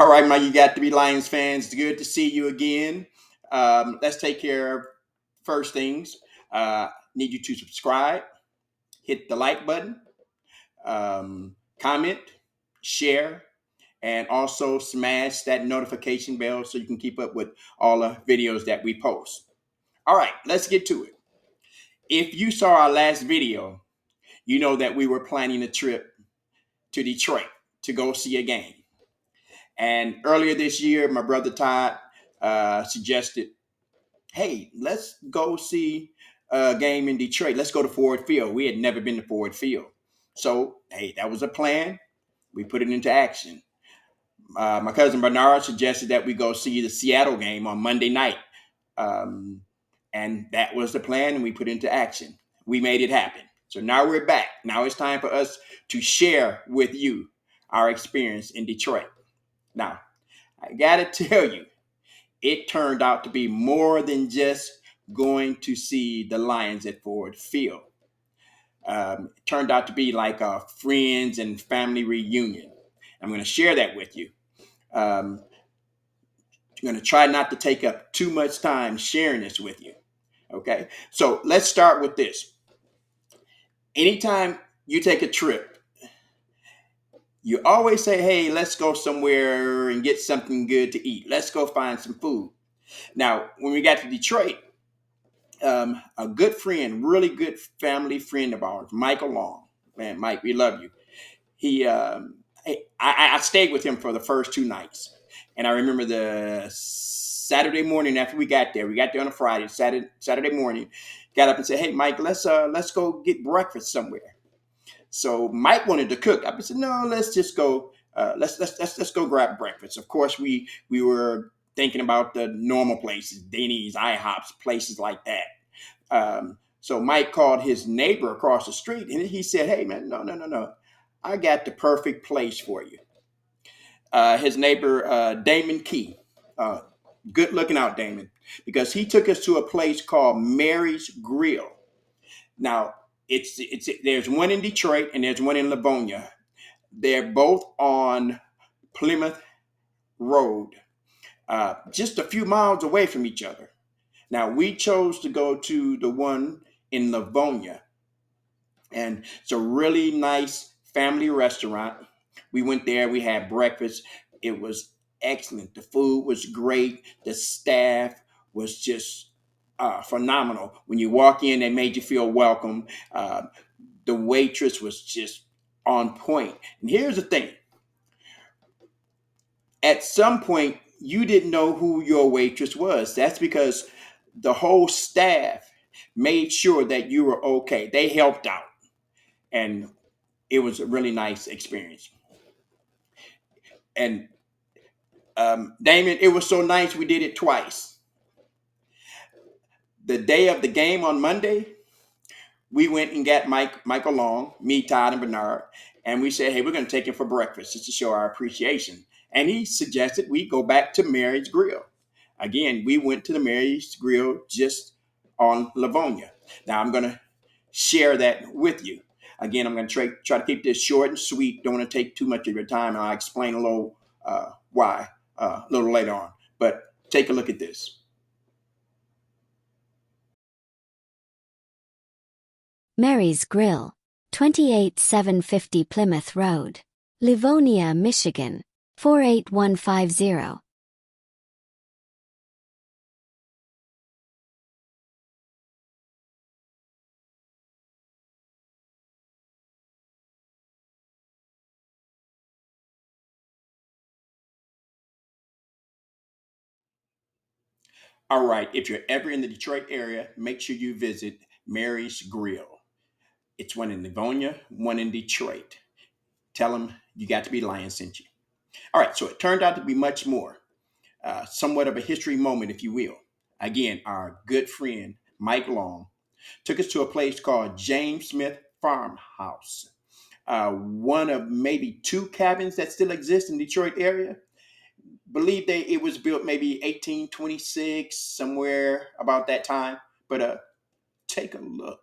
All right, my Ugot2b Lions fans, good to see you again. Let's take care of first things. Need you to subscribe, hit the like button, comment, share, and also smash that notification bell so you can keep up with all the videos that we post. All right, let's get to it. If you saw our last video, you know that we were planning a trip to Detroit to go see a game. And earlier this year, my brother Todd suggested, hey, let's go see a game in Detroit. Let's go to Ford Field. We had never been to Ford Field. So, hey, that was a plan. We put it into action. My cousin Bernard suggested that we go see the Seattle game on Monday night. And that was the plan, and we put it into action. We made it happen. So now we're back. Now it's time for us to share with you our experience in Detroit. Now, I got to tell you, it turned out to be more than just going to see the Lions at Ford Field. It turned out to be like a friends and family reunion. I'm going to share that with you. I'm going to try not to take up too much time sharing this with you. Okay, so let's start with this. Anytime you take a trip, you always say, hey, let's go somewhere and get something good to eat. Let's go find some food. Now, when we got to Detroit, a good friend, really good family friend of ours, Michael Long. Man, Mike, we love you. I stayed with him for the first 2 nights. And I remember the Saturday morning after we got there on a Friday, Saturday morning, got up and said, hey, Mike, let's go get breakfast somewhere. So Mike wanted to cook. I said, no, let's just go. Let's go grab breakfast. Of course, we were thinking about the normal places, Denny's, IHOPs, places like that. So Mike called his neighbor across the street, and he said, hey, man, no. I got the perfect place for you. His neighbor, Damon Key. Good looking out, Damon, because he took us to a place called Mary's Grill. Now, there's one in Detroit and there's one in Livonia. They're both on Plymouth Road, just a few miles away from each other. Now, we chose to go to the one in Livonia, and it's a really nice family restaurant. We went there, we had breakfast. It was excellent. The food was great. The staff was just phenomenal. When you walk in, they made you feel welcome. The waitress was just on point. And here's the thing. At some point, you didn't know who your waitress was. That's because the whole staff made sure that you were okay. They helped out. And it was a really nice experience. And Damien, it was so nice we did it twice. The day of the game on Monday, we went and got Michael Long, me, Todd, and Bernard, and we said, hey, we're going to take him for breakfast just to show our appreciation. And he suggested we go back to Mary's Grill. Again, we went to the Mary's Grill just on Livonia. Now, I'm going to share that with you. Again, I'm going to try to keep this short and sweet. Don't want to take too much of your time. I'll explain a little why a little later on. But take a look at this. Mary's Grill, 28750 Plymouth Road, Livonia, Michigan, 48150. All right, if you're ever in the Detroit area, make sure you visit Mary's Grill. It's one in Livonia, one in Detroit. Tell them Ugot2bLion sent you. All right, so it turned out to be much more. Somewhat of a history moment, if you will. Again, our good friend, Mike Long, took us to a place called James Smith Farmhouse. One of maybe 2 cabins that still exist in the Detroit area. Believe it was built maybe 1826, somewhere about that time. But take a look.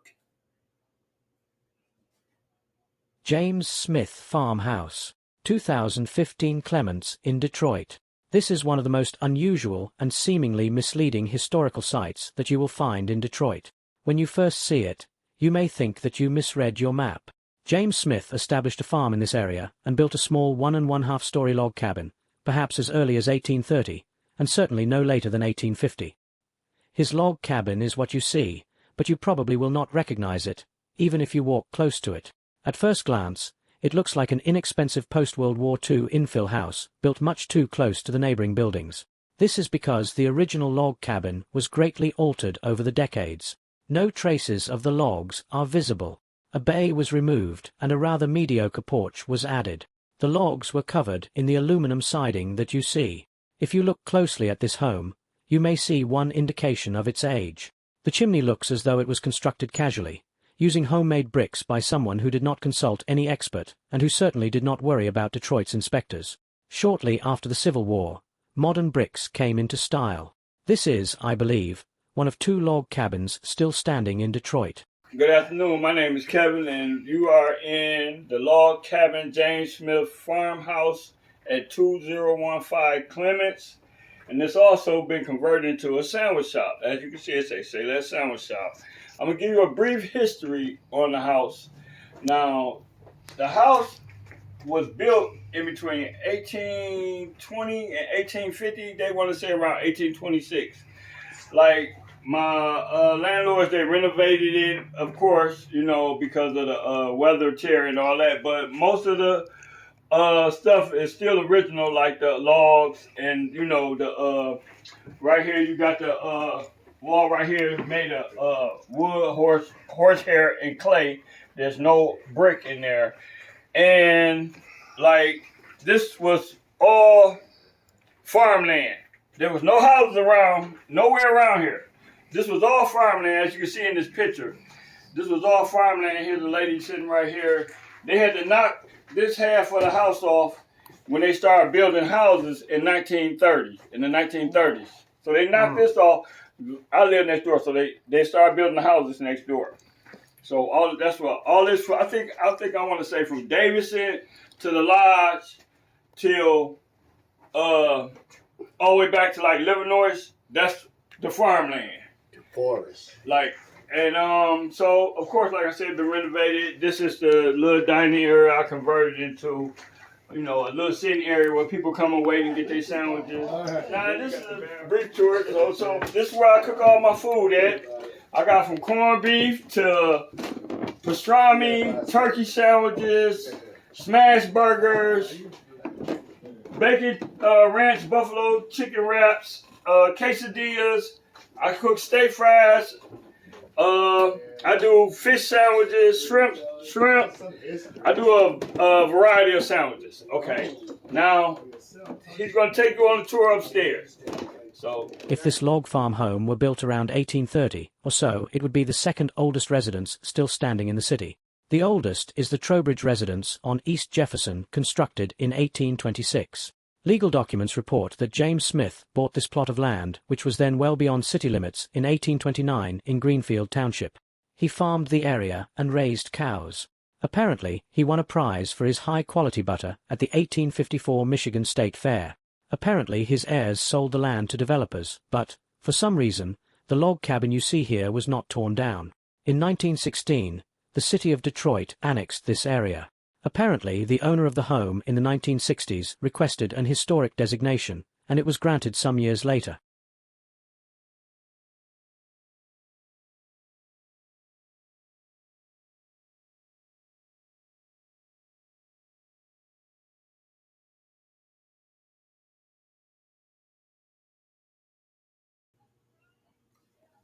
James Smith Farmhouse, 2015 Clements in Detroit. This is one of the most unusual and seemingly misleading historical sites that you will find in Detroit. When you first see it, you may think that you misread your map. James Smith established a farm in this area and built a small 1½ story log cabin, perhaps as early as 1830, and certainly no later than 1850. His log cabin is what you see, but you probably will not recognize it, even if you walk close to it. At first glance, it looks like an inexpensive post-World War II infill house built much too close to the neighboring buildings. This is because the original log cabin was greatly altered over the decades. No traces of the logs are visible. A bay was removed and a rather mediocre porch was added. The logs were covered in the aluminum siding that you see. If you look closely at this home, you may see one indication of its age. The chimney looks as though it was constructed casually, using homemade bricks by someone who did not consult any expert and who certainly did not worry about Detroit's inspectors. Shortly after the Civil War, modern bricks came into style. This is, I believe, one of 2 log cabins still standing in Detroit. Good afternoon. My name is Kevin, and you are in the Log Cabin James Smith Farmhouse at 2015 Clements. And it's also been converted into a sandwich shop. As you can see, it says that sandwich shop. I'm going to give you a brief history on the house. Now, the house was built in between 1820 and 1850. They want to say around 1826. Like, my landlords, they renovated it, of course, because of the weather tear and all that. But most of the stuff is still original, like the logs and, the right here you got the wall right here made of wood, horsehair, and clay. There's no brick in there. And, like, this was all farmland. There was no houses around, nowhere around here. This was all farmland, as you can see in this picture. This was all farmland. Here's a lady sitting right here. They had to knock this half of the house off when they started building houses in the 1930s. So they knocked this off. I live next door, so they started building the houses next door. So all this. I think I want to say from Davidson to the Lodge till all the way back to like Livernois. That's the farmland. The forest. So of course, like I said, been renovated. This is the little dining area I converted into, a little sitting area where people come and wait and get their sandwiches. Now this is a brief tour. So this is where I cook all my food at. I got from corned beef to pastrami, turkey sandwiches, smash burgers, bacon ranch buffalo chicken wraps, quesadillas. I cook steak fries. I do fish sandwiches, shrimp. I do a variety of sandwiches. Okay. Now, he's going to take you on a tour upstairs. If this log farm home were built around 1830 or so, it would be the second oldest residence still standing in the city. The oldest is the Trowbridge residence on East Jefferson, constructed in 1826. Legal documents report that James Smith bought this plot of land, which was then well beyond city limits, in 1829 in Greenfield Township. He farmed the area and raised cows. Apparently, he won a prize for his high-quality butter at the 1854 Michigan State Fair. Apparently, his heirs sold the land to developers, but, for some reason, the log cabin you see here was not torn down. In 1916, the city of Detroit annexed this area. Apparently, the owner of the home in the 1960s requested an historic designation, and it was granted some years later.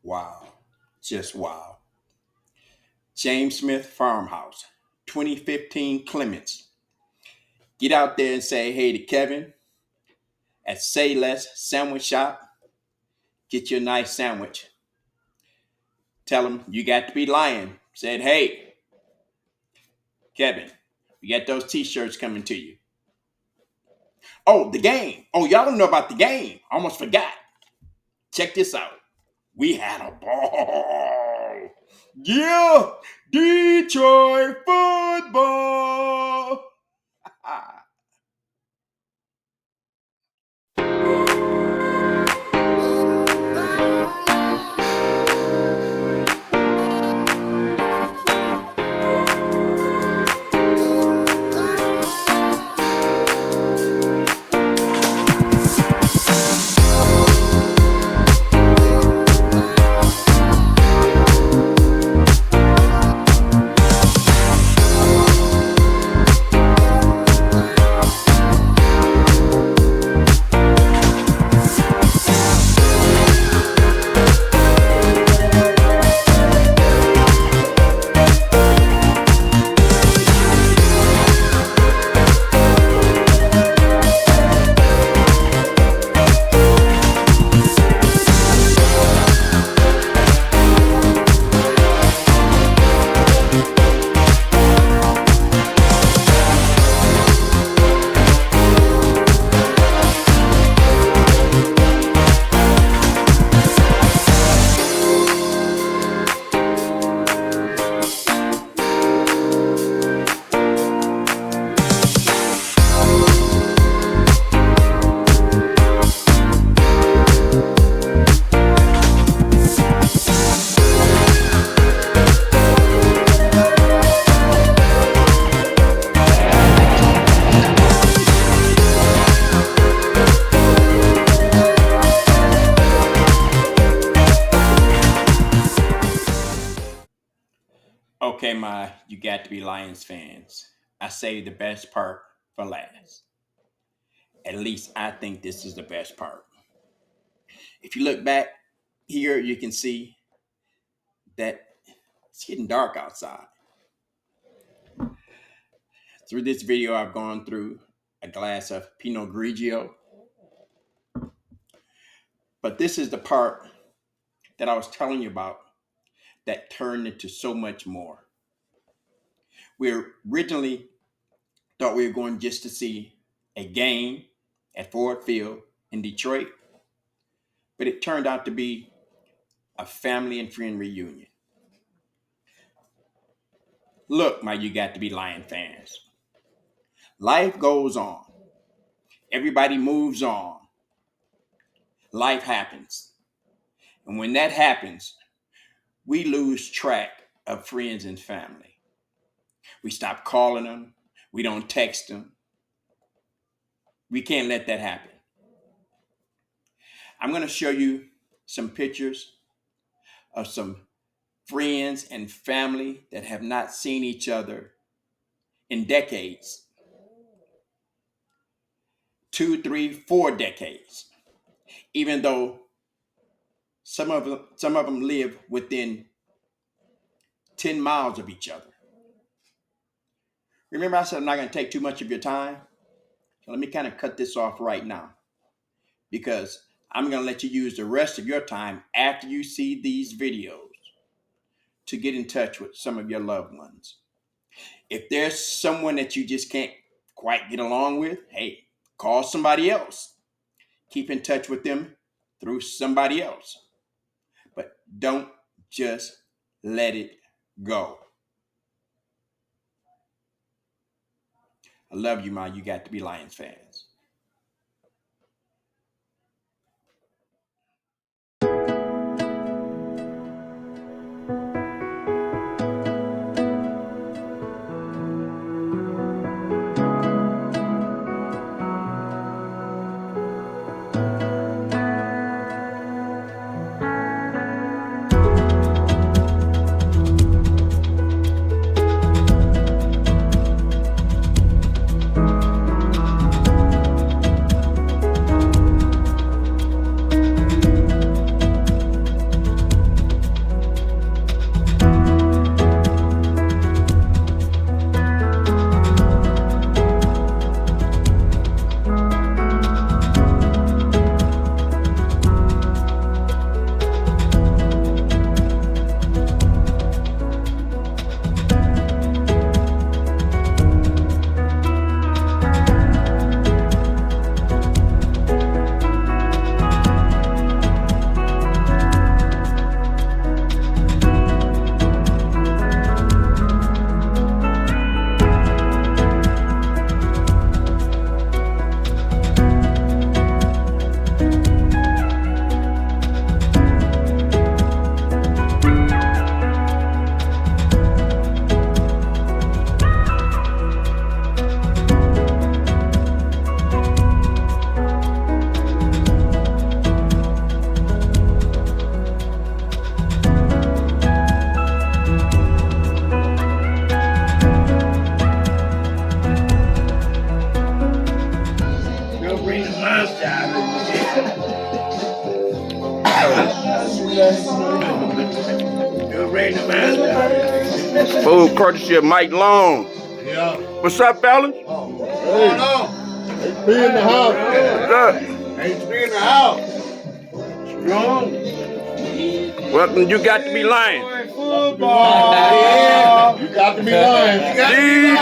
Wow. Just wow. James Smith Farmhouse, 2015 Clements. Get out there and say hey to Kevin at Say Less Sandwich Shop. Get you a nice sandwich. Tell him Ugot2bLion said, hey, Kevin, we got those t-shirts coming to you. Oh, the game. Oh, y'all don't know about the game. Almost forgot. Check this out. We had a ball. Yeah, Detroit football. Okay, my You Got to Be Lions fans. I saved the best part for last. At least I think this is the best part. If you look back here, you can see that it's getting dark outside. Through this video, I've gone through a glass of Pinot Grigio. But this is the part that I was telling you about that turned into so much more. We originally thought we were going just to see a game at Ford Field in Detroit, but it turned out to be a family and friend reunion. Look, my You Got to Be Lion fans. Life goes on. Everybody moves on. Life happens. And when that happens, we lose track of friends and family. We stop calling them. We don't text them. We can't let that happen. I'm going to show you some pictures of some friends and family that have not seen each other in decades. 2, 3, 4 decades. Even though some of them live within 10 miles of each other. Remember I said I'm not going to take too much of your time? So let me kind of cut this off right now, because I'm going to let you use the rest of your time after you see these videos to get in touch with some of your loved ones. If there's someone that you just can't quite get along with, hey, call somebody else. Keep in touch with them through somebody else. But don't just let it go. I love you, my You Got to Be Lions fans. Food courtesy of Mike Long. Yeah. What's up, fellas? What's going on? HB in the house. What's up? HB in the house. Strong. Welcome, You Got to Be Lion. Football. Yeah. You got to be lying. You got to be lying.